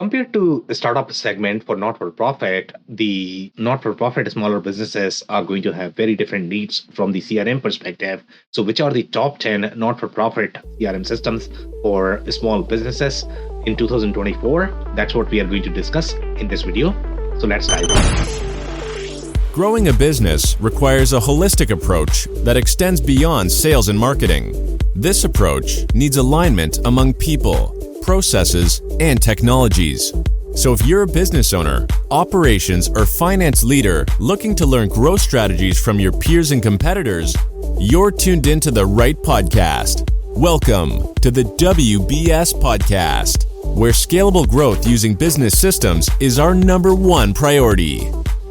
Compared to the startup segment for not-for-profit, the not-for-profit smaller businesses are going to have very different needs from the CRM perspective. So, which are the top 10 not-for-profit CRM systems for small businesses in 2024? That's what we are going to discuss in this video. So, let's dive in. Growing a business requires a holistic approach that extends beyond sales and marketing. This approach needs alignment among people, processes, and technologies. So if you're a business owner, operations, or finance leader looking to learn growth strategies from your peers and competitors, you're tuned into the right podcast. Welcome to the WBS Podcast, where scalable growth using business systems is our number one priority.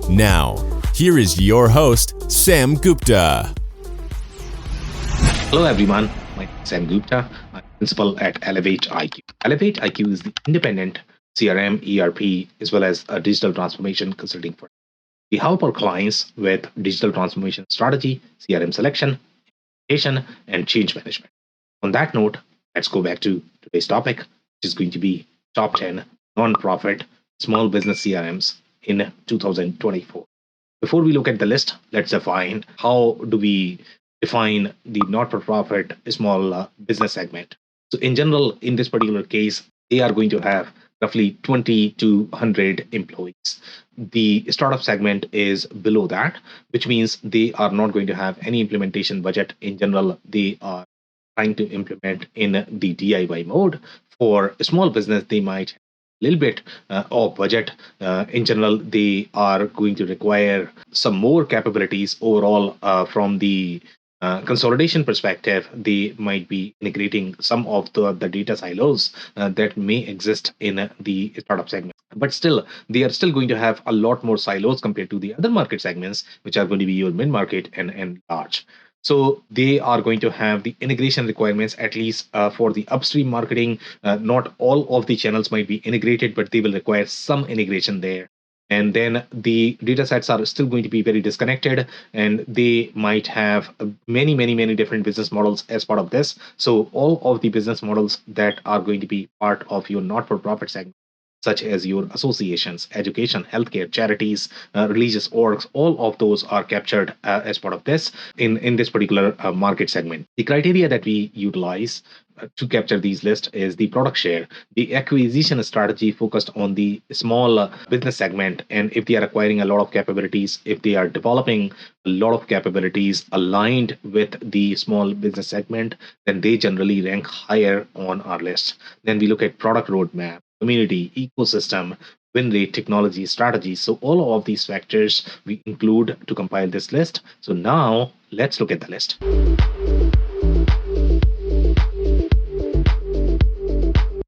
Now, here is your host, Sam Gupta. Hello, everyone. My name is Sam Gupta. I'm principal at Elevate IQ. Elevate IQ is the independent CRM, ERP, as well as a digital transformation consulting firm. We help our clients with digital transformation strategy, CRM selection, implementation, and change management. On that note, let's go back to today's topic, which is going to be top 10 non-profit small business CRMs in 2024. Before we look at the list, let's define how do we define the not-for-profit small business segment. So in general, in this particular case, they are going to have roughly 20 to 100 employees. The startup segment is below that, which means they are not going to have any implementation budget. In general, they are trying to implement in the DIY mode. For a small business, they might little bit of budget. In general, they are going to require some more capabilities overall from the consolidation perspective. They might be integrating some of the data silos that may exist in the startup segment. But still, they are still going to have a lot more silos compared to the other market segments, which are going to be your mid-market and large. So they are going to have the integration requirements, at least for the upstream marketing. Not all of the channels might be integrated, but they will require some integration there. And then the data sets are still going to be very disconnected, and they might have many different business models as part of this. So all of the business models that are going to be part of your not-for-profit segment, such as your associations, education, healthcare, charities, religious orgs, all of those are captured as part of this in this particular market segment. The criteria that we utilize to capture these lists is the product share, the acquisition strategy focused on the small business segment, and if they are acquiring a lot of capabilities, if they are developing a lot of capabilities aligned with the small business segment, then they generally rank higher on our list. Then we look at product roadmap, community, ecosystem, win rate, technology, strategy. So all of these factors we include to compile this list. So now let's look at the list.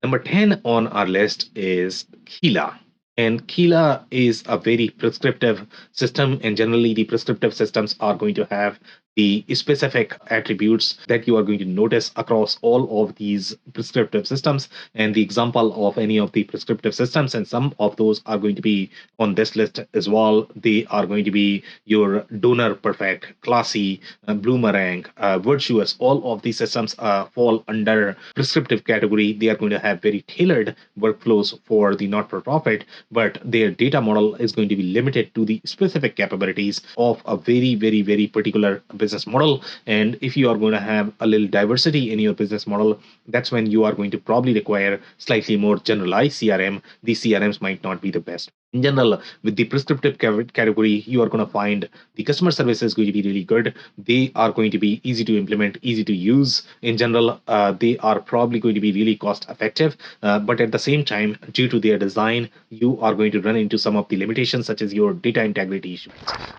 Number 10 on our list is Keela. And Keela is a very prescriptive system, and generally the prescriptive systems are going to have the specific attributes that you are going to notice across all of these prescriptive systems. And the example of any of the prescriptive systems, and some of those are going to be on this list as well. They are going to be your donor perfect, classy, bloomerang, virtuous. All of these systems fall under prescriptive category. They are going to have very tailored workflows for the not-for-profit, but their data model is going to be limited to the specific capabilities of a very particular business model. And if you are going to have a little diversity in your business model, that's when you are going to probably require slightly more generalized CRM. These CRMs might not be the best. In general, with the prescriptive category, you are going to find the customer service is going to be really good. They are going to be easy to implement, easy to use. In general, they are probably going to be really cost effective. But at the same time, due to their design, you are going to run into some of the limitations, such as your data integrity issues.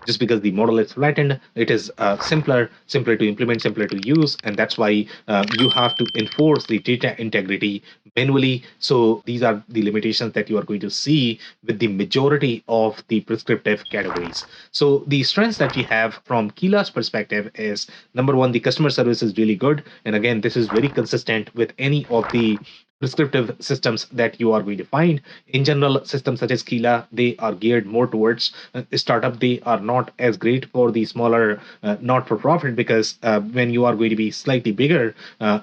Just because the model is flattened, it is simpler to implement, simpler to use. And that's why you have to enforce the data integrity manually. So these are the limitations that you are going to see with the majority of the prescriptive categories. So the strengths that we have from Keela's perspective is, number one, the customer service is really good. And again, this is very consistent with any of the prescriptive systems that you are going to find. In general, systems such as Kila, they are geared more towards startup. They are not as great for the smaller not-for-profit, because when you are going to be slightly bigger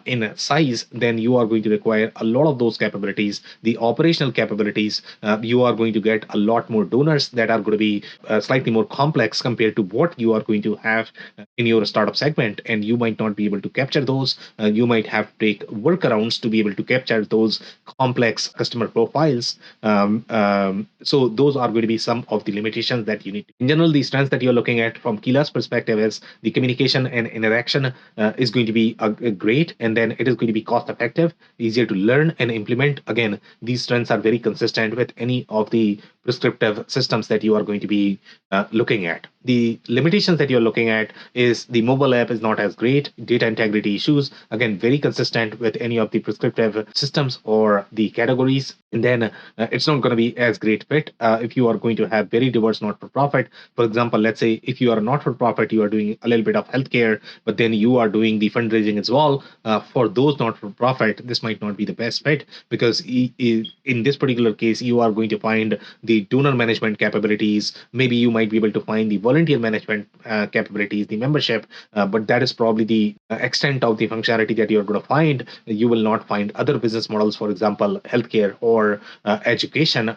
in size, then you are going to require a lot of those capabilities, the operational capabilities. You are going to get a lot more donors that are going to be slightly more complex compared to what you are going to have in your startup segment, and you might not be able to capture those. You might have to take workarounds to be able to capture those complex customer profiles. So those are going to be some of the limitations that you need. In general, the strengths that you're looking at from Kila's perspective is the communication and interaction is going to be a great, and then it is going to be cost effective, easier to learn and implement. Again, these strengths are very consistent with any of the prescriptive systems that you are going to be looking at. The limitations that you're looking at is the mobile app is not as great, data integrity issues, again, very consistent with any of the prescriptive systems or the categories. And then it's not going to be as great fit if you are going to have very diverse not-for-profit. For example, let's say if you are a not-for-profit, you are doing a little bit of healthcare, but then you are doing the fundraising as well. For those not-for-profit, this might not be the best fit, because in this particular case, you are going to find the donor management capabilities. Maybe you might be able to find the volunteer management capabilities, the membership, but that is probably the extent of the functionality that you're going to find. You will not find other business models, for example, healthcare or education,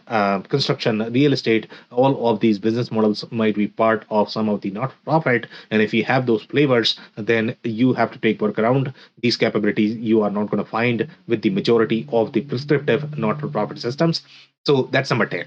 construction, real estate. All of these business models might be part of some of the not-for-profit, and if you have those flavors, then you have to take work around these capabilities. You are not going to find with the majority of the prescriptive not-for-profit systems. So that's number 10.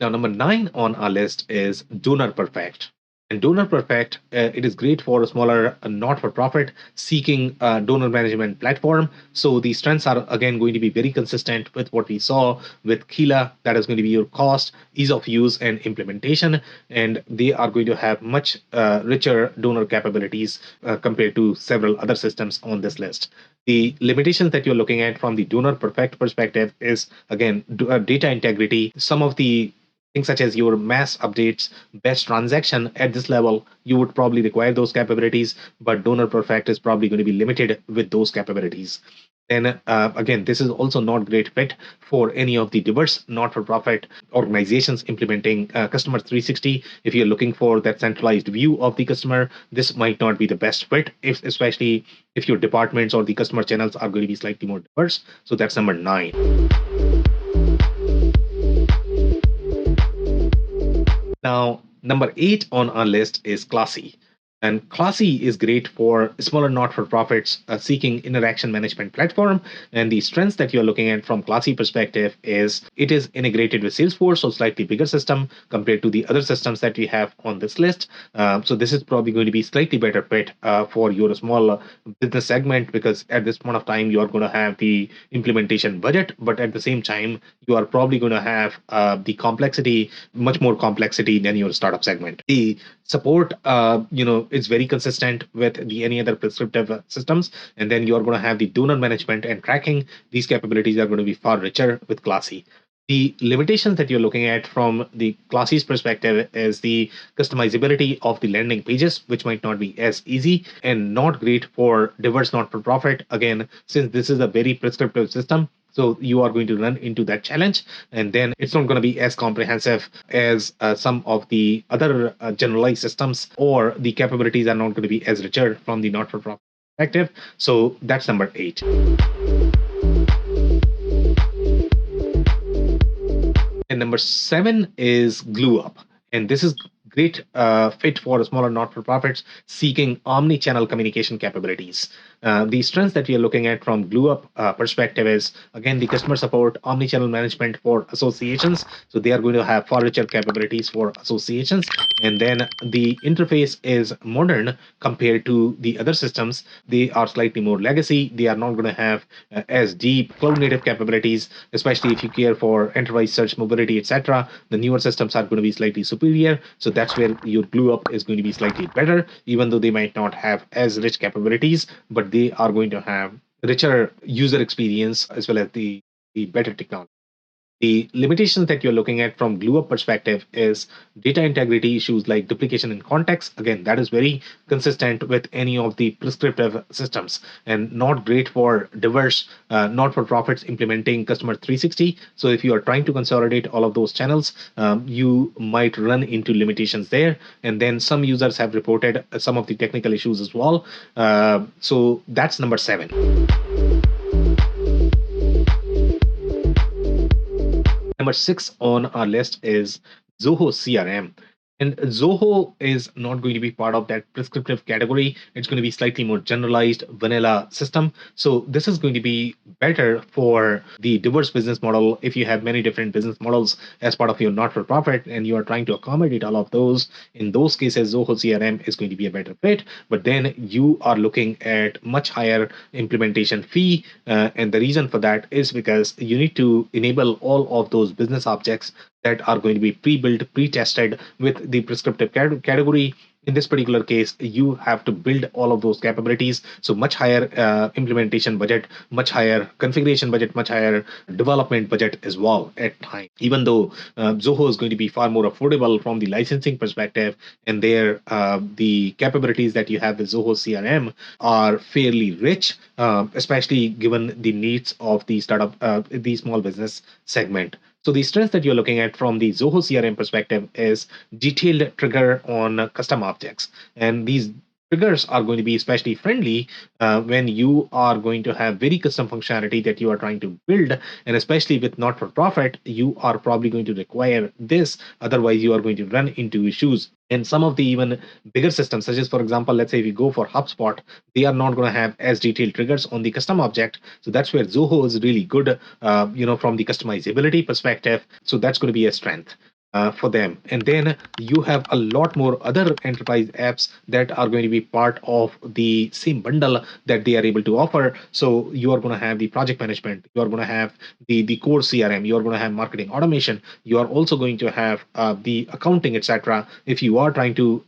Now, number 9 on our list is Donor Perfect. And Donor Perfect, it is great for a smaller not-for-profit seeking a donor management platform. So the strengths are again going to be very consistent with what we saw with Kila. That is going to be your cost, ease of use, and implementation. And they are going to have much richer donor capabilities compared to several other systems on this list. The limitations that you're looking at from the Donor Perfect perspective is again data integrity. Some of the things such as your mass updates, best transaction at this level, you would probably require those capabilities, but Donor Perfect is probably going to be limited with those capabilities. Then again, this is also not great fit for any of the diverse not-for-profit organizations implementing Customer 360. If you're looking for that centralized view of the customer, this might not be the best fit, if especially if your departments or the customer channels are going to be slightly more diverse. So that's number 9. Now, number 8 on our list is Classy. And Classy is great for smaller not-for-profits seeking interaction management platform. And the strengths that you're looking at from Classy perspective is it is integrated with Salesforce, so slightly bigger system compared to the other systems that we have on this list. So this is probably going to be slightly better fit for your small business segment, because at this point of time you are going to have the implementation budget, but at the same time you are probably going to have the complexity, much more complexity than your startup segment. The support, is very consistent with the any other prescriptive systems, and then you are going to have the donor management and tracking. These capabilities are going to be far richer with Classy. The limitations that you're looking at from the Classy's perspective is the customizability of the landing pages, which might not be as easy and not great for diverse not-for-profit. Again, since this is a very prescriptive system, so you are going to run into that challenge, and then it's not going to be as comprehensive as some of the other generalized systems, or the capabilities are not going to be as richer from the not-for-profit perspective. So that's number 8. And number 7 is GlueUp. And this is great fit for smaller not-for-profits seeking omni-channel communication capabilities. The strengths that we are looking at from GlueUp perspective is, again, the customer support, omni-channel management for associations. So they are going to have far richer capabilities for associations. And then the interface is modern compared to the other systems. They are slightly more legacy. They are not going to have as deep cloud-native capabilities, especially if you care for enterprise search, mobility, etc. The newer systems are going to be slightly superior. So that's where your GlueUp is going to be slightly better, even though they might not have as rich capabilities, but they are going to have richer user experience as well as the better technology. The limitations that you're looking at from glue up perspective is data integrity issues like duplication in context. Again, that is very consistent with any of the prescriptive systems and not great for diverse not for profits implementing customer 360. So if you are trying to consolidate all of those channels, you might run into limitations there. And then some users have reported some of the technical issues as well. So that's number 7. Number 6 on our list is Zoho CRM. And Zoho is not going to be part of that prescriptive category. It's going to be slightly more generalized vanilla system. So this is going to be better for the diverse business model. If you have many different business models as part of your not-for-profit and you are trying to accommodate all of those, in those cases, Zoho CRM is going to be a better fit. But then you are looking at much higher implementation fee. And the reason for that is because you need to enable all of those business objects that are going to be pre-built, pre-tested with the prescriptive category. In this particular case, you have to build all of those capabilities. So much higher implementation budget, much higher configuration budget, much higher development budget as well at times. Even though Zoho is going to be far more affordable from the licensing perspective, and there the capabilities that you have with Zoho CRM are fairly rich, especially given the needs of the startup, the small business segment. So the strengths that you're looking at from the Zoho CRM perspective is detailed trigger on custom objects. And these triggers are going to be especially friendly when you are going to have very custom functionality that you are trying to build. And especially with not-for-profit, you are probably going to require this. Otherwise, you are going to run into issues. And some of the even bigger systems, such as, for example, let's say we go for HubSpot, they are not going to have as detailed triggers on the custom object. So that's where Zoho is really good, from the customizability perspective. So that's going to be a strength for them. And then you have a lot more other enterprise apps that are going to be part of the same bundle that they are able to offer. So you are going to have the project management, you are going to have the core CRM, you are going to have marketing automation, you are also going to have the accounting, etc. If you are trying to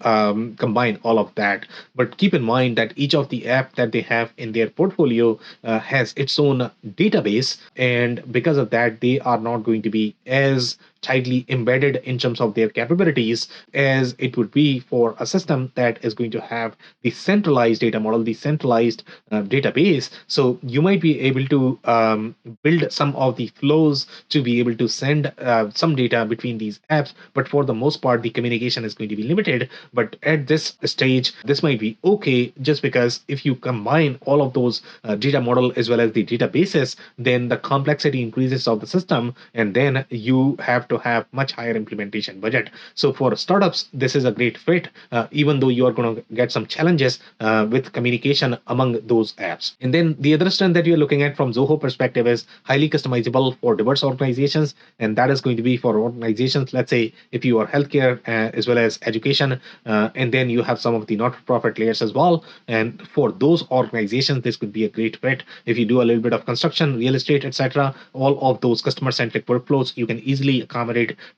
combine all of that. But keep in mind that each of the app that they have in their portfolio has its own database, and because of that, they are not going to be as tightly embedded in terms of their capabilities as it would be for a system that is going to have the centralized data model, the centralized database. So you might be able to build some of the flows to be able to send some data between these apps, but for the most part, the communication is going to be limited. But at this stage, this might be okay, just because if you combine all of those data model as well as the databases, then the complexity increases of the system, and then you have to have much higher implementation budget. So for startups, this is a great fit, even though you are going to get some challenges with communication among those apps. And then the other strength that you're looking at from Zoho perspective is highly customizable for diverse organizations. And that is going to be for organizations, let's say, if you are healthcare as well as education, and then you have some of the not-for-profit layers as well. And for those organizations, this could be a great fit. If you do a little bit of construction, real estate, etc., all of those customer-centric workflows, you can easily accommodate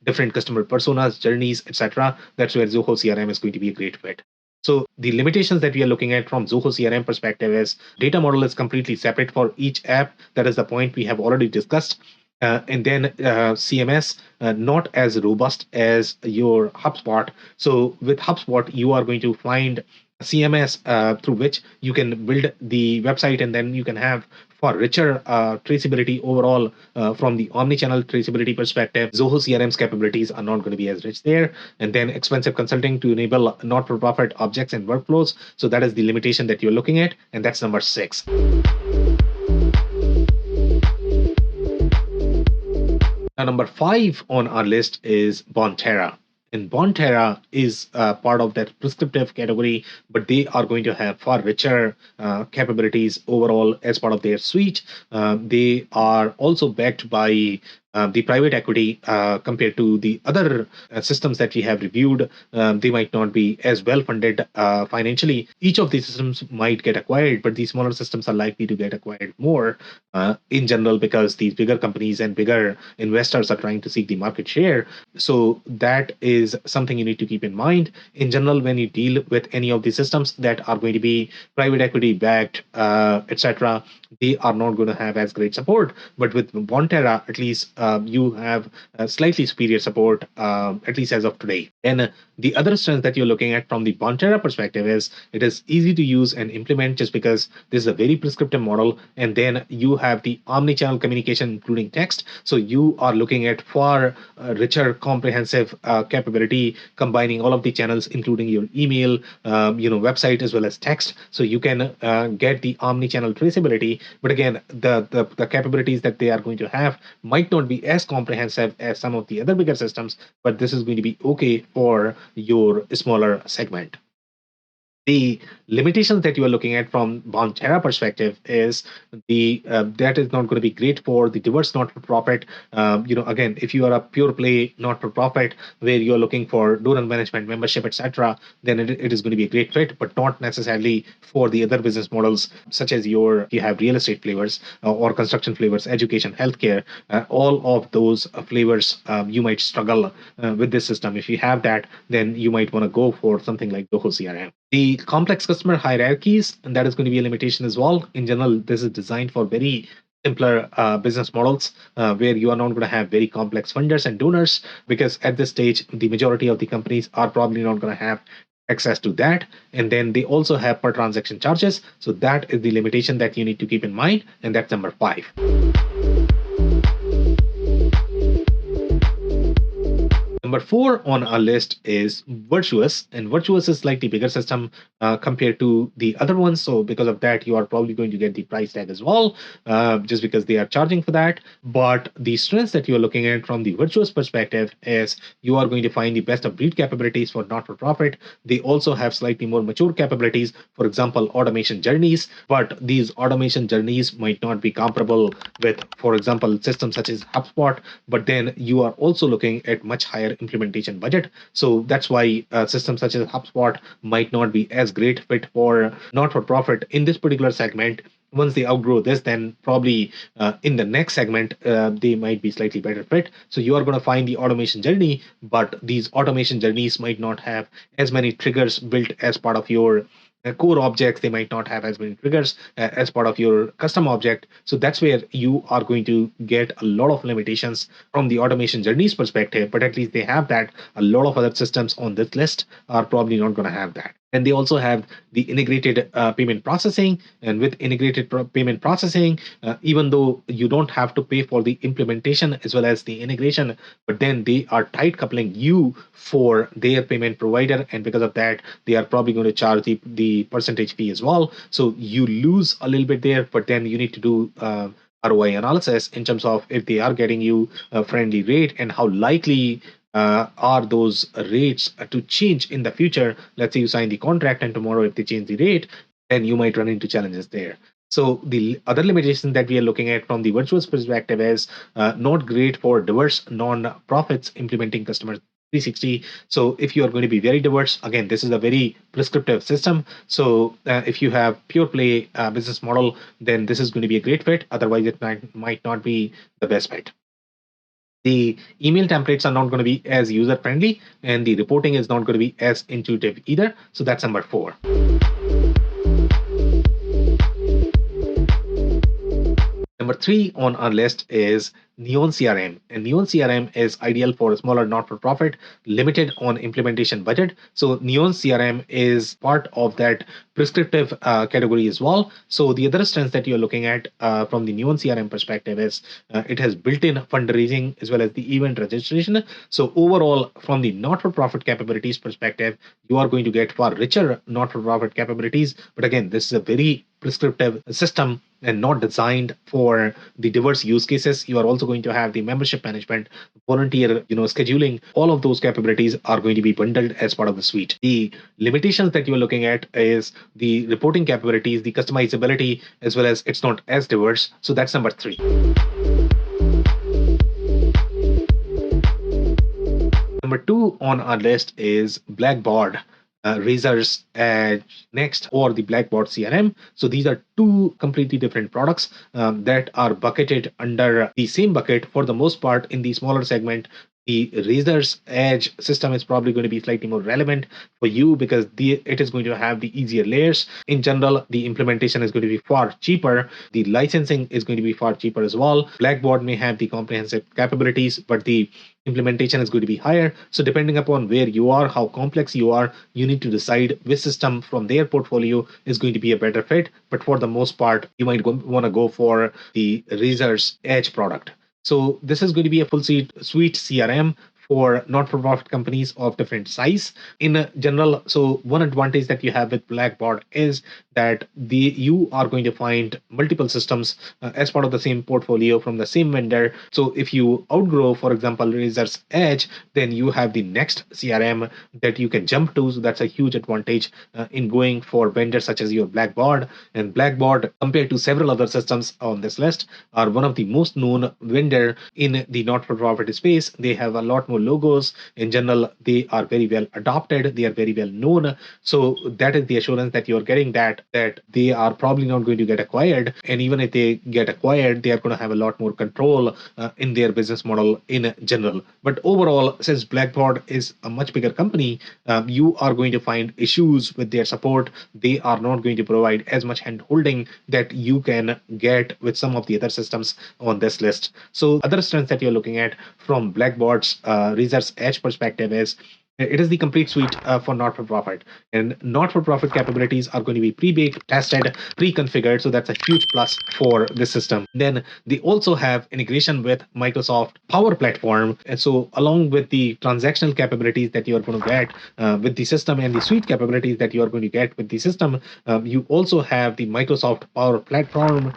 different customer personas, journeys, etc. That's where Zoho CRM is going to be a great fit. So the limitations that we are looking at from Zoho CRM perspective is data model is completely separate for each app. That is the point we have already discussed. And then CMS not as robust as your HubSpot. So with HubSpot, you are going to find CMS through which you can build the website, and then you can have for richer traceability overall from the omni-channel traceability perspective. Zoho CRM's capabilities are not going to be as rich there. And then expensive consulting to enable not-for-profit objects and workflows. So that is the limitation that you're looking at, and that's number 6. Now, number 5 on our list is Bonterra. And Bonterra is part of that prescriptive category, but they are going to have far richer capabilities overall as part of their suite. They are also backed by the private equity compared to the other systems that we have reviewed. They might not be as well funded financially. Each of these systems might get acquired, but these smaller systems are likely to get acquired more in general, because these bigger companies and bigger investors are trying to seek the market share. So that is something you need to keep in mind. In general, when you deal with any of these systems that are going to be private equity backed, etc., they are not going to have as great support. But with Bonterra, at least you have slightly superior support, at least as of today. And the other strength that you're looking at from the Bonterra perspective is it is easy to use and implement just because this is a very prescriptive model. And then you have the omni-channel communication, including text. So you are looking at far richer, comprehensive capability, combining all of the channels, including your email, website, as well as text. So you can get the omni-channel traceability. But again, the capabilities that they are going to have might not be as comprehensive as some of the other bigger systems, but this is going to be okay for your smaller segment. The limitations that you are looking at from Bonterra perspective is the that is not going to be great for the diverse not-for-profit. Again, if you are a pure play not-for-profit where you're looking for donor management, membership, etc., then it is going to be a great fit, but not necessarily for the other business models such as you have real estate flavors or construction flavors, education, healthcare. All of those flavors you might struggle with this system. If you have that, then you might want to go for something like Zoho CRM. The complex customer hierarchies, and that is going to be a limitation as well. In general, this is designed for very simpler business models where you are not going to have very complex funders and donors, because at this stage, the majority of the companies are probably not going to have access to that. And then they also have per transaction charges. So that is the limitation that you need to keep in mind. And that's number 5. Number 4 on our list is Virtuous, and Virtuous is slightly bigger system compared to the other ones. So because of that, you are probably going to get the price tag as well, just because they are charging for that. But the strengths that you are looking at from the Virtuous perspective is you are going to find the best of breed capabilities for not-for-profit. They also have slightly more mature capabilities, for example, automation journeys. But these automation journeys might not be comparable with, for example, systems such as HubSpot. But then you are also looking at much higher implementation budget. So that's why systems such as HubSpot might not be as great fit for not-for-profit in this particular segment. Once they outgrow this, then probably in the next segment, they might be slightly better fit. So you are going to find the automation journey, but these automation journeys might not have as many triggers built as part of your core objects. They might not have as many triggers as part of your custom object. So that's where you are going to get a lot of limitations from the automation journeys perspective, but at least they have that. A lot of other systems on this list are probably not going to have that. And they also have the integrated payment processing. And with integrated payment processing, even though you don't have to pay for the implementation as well as the integration, but then they are tight coupling you for their payment provider. And because of that, they are probably going to charge the percentage fee as well. So you lose a little bit there, but then you need to do ROI analysis in terms of if they are getting you a friendly rate and how likely are those rates to change in the future. Let's say you sign the contract and tomorrow if they change the rate, then you might run into challenges there. So the other limitation that we are looking at from the Virtuous perspective is not great for diverse non-profits implementing customer 360. So if you are going to be very diverse, again, this is a very prescriptive system. So if you have pure play business model, then this is going to be a great fit. Otherwise, it might not be the best fit. The email templates are not going to be as user friendly, and the reporting is not going to be as intuitive either. So that's number 4. Number 3 on our list is Neon CRM, and Neon CRM is ideal for a smaller not-for-profit, limited on implementation budget. So Neon CRM is part of that prescriptive category as well. So the other strengths that you're looking at from the Neon CRM perspective is it has built-in fundraising as well as the event registration. So overall, from the not-for-profit capabilities perspective, you are going to get far richer not-for-profit capabilities. But again, this is a very prescriptive system and not designed for the diverse use cases. You are also going to have the membership management, volunteer, scheduling. All of those capabilities are going to be bundled as part of the suite. The limitations that you're looking at is the reporting capabilities, the customizability, as well as it's not as diverse. So that's number 3. Number 2 on our list is Blackboard. Razor's Edge Next, or the Blackboard CRM. So these are 2 completely different products that are bucketed under the same bucket for the most part in the smaller segment. the Razor's Edge system is probably going to be slightly more relevant for you because it is going to have the easier layers. In general, the implementation is going to be far cheaper. The licensing is going to be far cheaper as well. Blackboard may have the comprehensive capabilities, but the implementation is going to be higher. So depending upon where you are, how complex you are, you need to decide which system from their portfolio is going to be a better fit. But for the most part, you might want to go for the Razor's Edge product. So this is going to be a suite CRM for not-for-profit companies of different size. In general, so one advantage that you have with Blackboard is that you are going to find multiple systems as part of the same portfolio from the same vendor. So if you outgrow, for example, Razor's Edge, then you have the next CRM that you can jump to. So that's a huge advantage in going for vendors such as your Blackboard. And Blackboard, compared to several other systems on this list, are one of the most known vendor in the not-for-profit space. They have a lot more logos. In general, they are very well adopted. They are very well known. So that is the assurance that you're getting, that they are probably not going to get acquired. And even if they get acquired, they are going to have a lot more control in their business model in general. But overall, since Blackboard is a much bigger company, you are going to find issues with their support. They are not going to provide as much hand holding that you can get with some of the other systems on this list. So other strengths that you're looking at from Blackboard's Razor's Edge perspective is it is the complete suite for not-for-profit. And not-for-profit capabilities are going to be pre-baked, tested, pre-configured. So that's a huge plus for this system. Then they also have integration with Microsoft Power Platform. And so along with the transactional capabilities that you are going to get with the system and the suite capabilities that you are going to get with the system, you also have the Microsoft Power Platform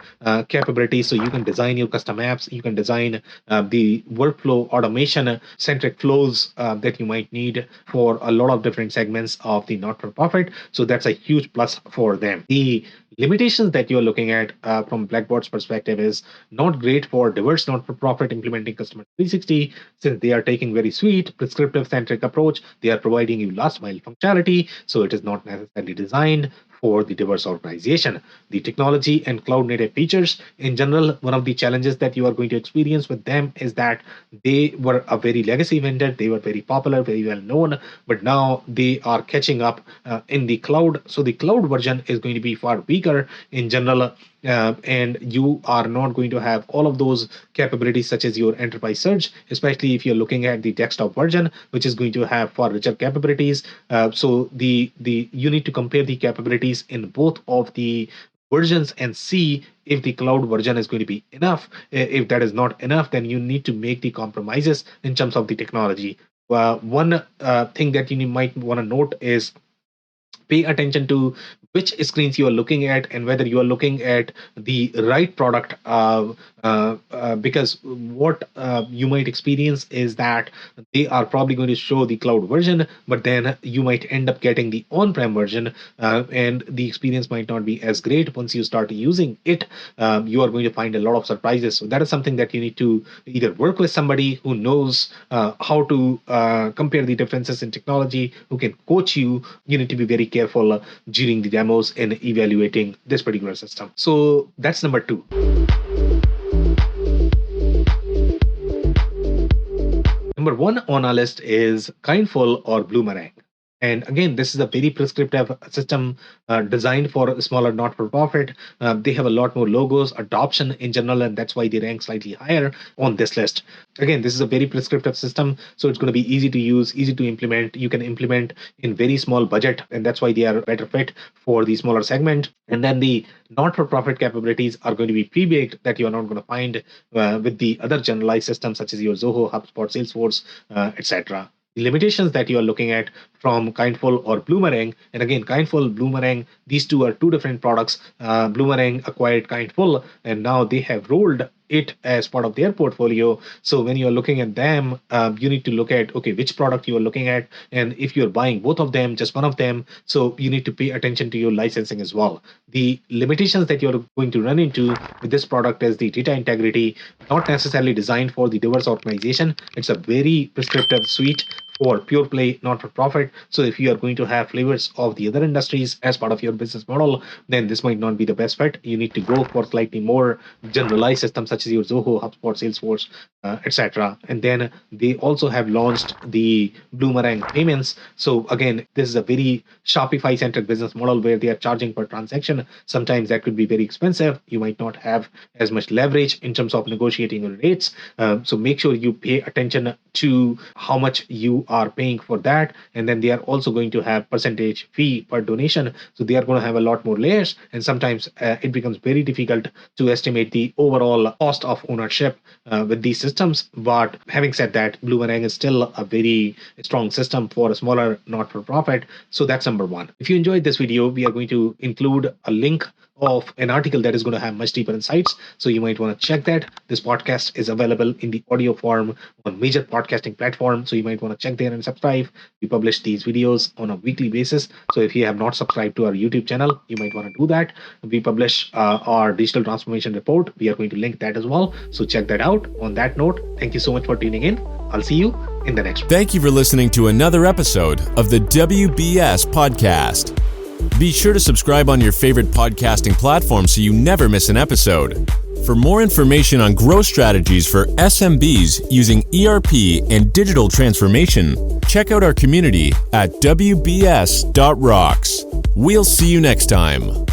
capabilities. So you can design your custom apps. You can design the workflow automation centric flows that you might need for a lot of different segments of the not-for-profit. So that's a huge plus for them. The limitations that you're looking at from Blackboard's perspective is not great for diverse not-for-profit implementing customer 360, since they are taking very sweet prescriptive centric approach. They are providing you last mile functionality, so it is not necessarily designed for the diverse organization. The technology and cloud native features in general, one of the challenges that you are going to experience with them is that they were a very legacy vendor. They were very popular, very well known, but now they are catching up in the cloud. So the cloud version is going to be far weaker in general. And you are not going to have all of those capabilities such as your enterprise search, especially if you're looking at the desktop version, which is going to have far richer capabilities. So you need to compare the capabilities in both of the versions and see if the cloud version is going to be enough. If that is not enough, then you need to make the compromises in terms of the technology. One thing that you might want to note is pay attention to which screens you are looking at and whether you are looking at the right product, because what you might experience is that they are probably going to show the cloud version, but then you might end up getting the on-prem version, and the experience might not be as great. Once you start using it, you are going to find a lot of surprises. So that is something that you need to either work with somebody who knows how to compare the differences in technology, who can coach you. You need to be very careful during the demos and evaluating this particular system. So that's number 2. Number 1 on our list is Kindful or Bloomerang. And again, this is a very prescriptive system designed for smaller not-for-profit. They have a lot more logos, adoption in general, and that's why they rank slightly higher on this list. Again, this is a very prescriptive system, so it's going to be easy to use, easy to implement. You can implement in very small budget, and that's why they are better fit for the smaller segment. And then the not-for-profit capabilities are going to be pre-baked that you are not going to find with the other generalized systems such as your Zoho, HubSpot, Salesforce, etc. The limitations that you are looking at from Kindful or Bloomerang, and again, Kindful, Bloomerang, these two are two different products. Bloomerang acquired Kindful, and now they have rolled it as part of their portfolio. So when you're looking at them, you need to look at, okay, which product you are looking at. And if you're buying both of them, just one of them, so you need to pay attention to your licensing as well. The limitations that you're going to run into with this product is the data integrity, not necessarily designed for the diverse organization. It's a very prescriptive suite or pure play not for profit. So if you are going to have flavors of the other industries as part of your business model, then this might not be the best fit. You need to go for slightly more generalized systems such as your Zoho, HubSpot, Salesforce, etc. And then they also have launched the Bloomerang payments. So again, this is a very Shopify centric business model where they are charging per transaction. Sometimes that could be very expensive. You might not have as much leverage in terms of negotiating your rates. So make sure you pay attention to how much you are paying for that. And then they are also going to have percentage fee per donation. So they are going to have a lot more layers. And sometimes it becomes very difficult to estimate the overall cost of ownership with these systems. But having said that, Bloomerang is still a very strong system for a smaller not-for-profit. So that's number one. If you enjoyed this video, we are going to include a link of an article that is going to have much deeper insights. So you might want to check that. This podcast is available in the audio form on major podcasting platforms. So you might want to check there and subscribe. We publish these videos on a weekly basis. So if you have not subscribed to our YouTube channel, you might want to do that. We publish our digital transformation report. We are going to link that as well. So check that out. On that note, thank you so much for tuning in. I'll see you in the next one. Thank you for listening to another episode of the WBS Podcast. Be sure to subscribe on your favorite podcasting platform so you never miss an episode. For more information on growth strategies for SMBs using ERP and digital transformation, check out our community at WBS.rocks. We'll see you next time.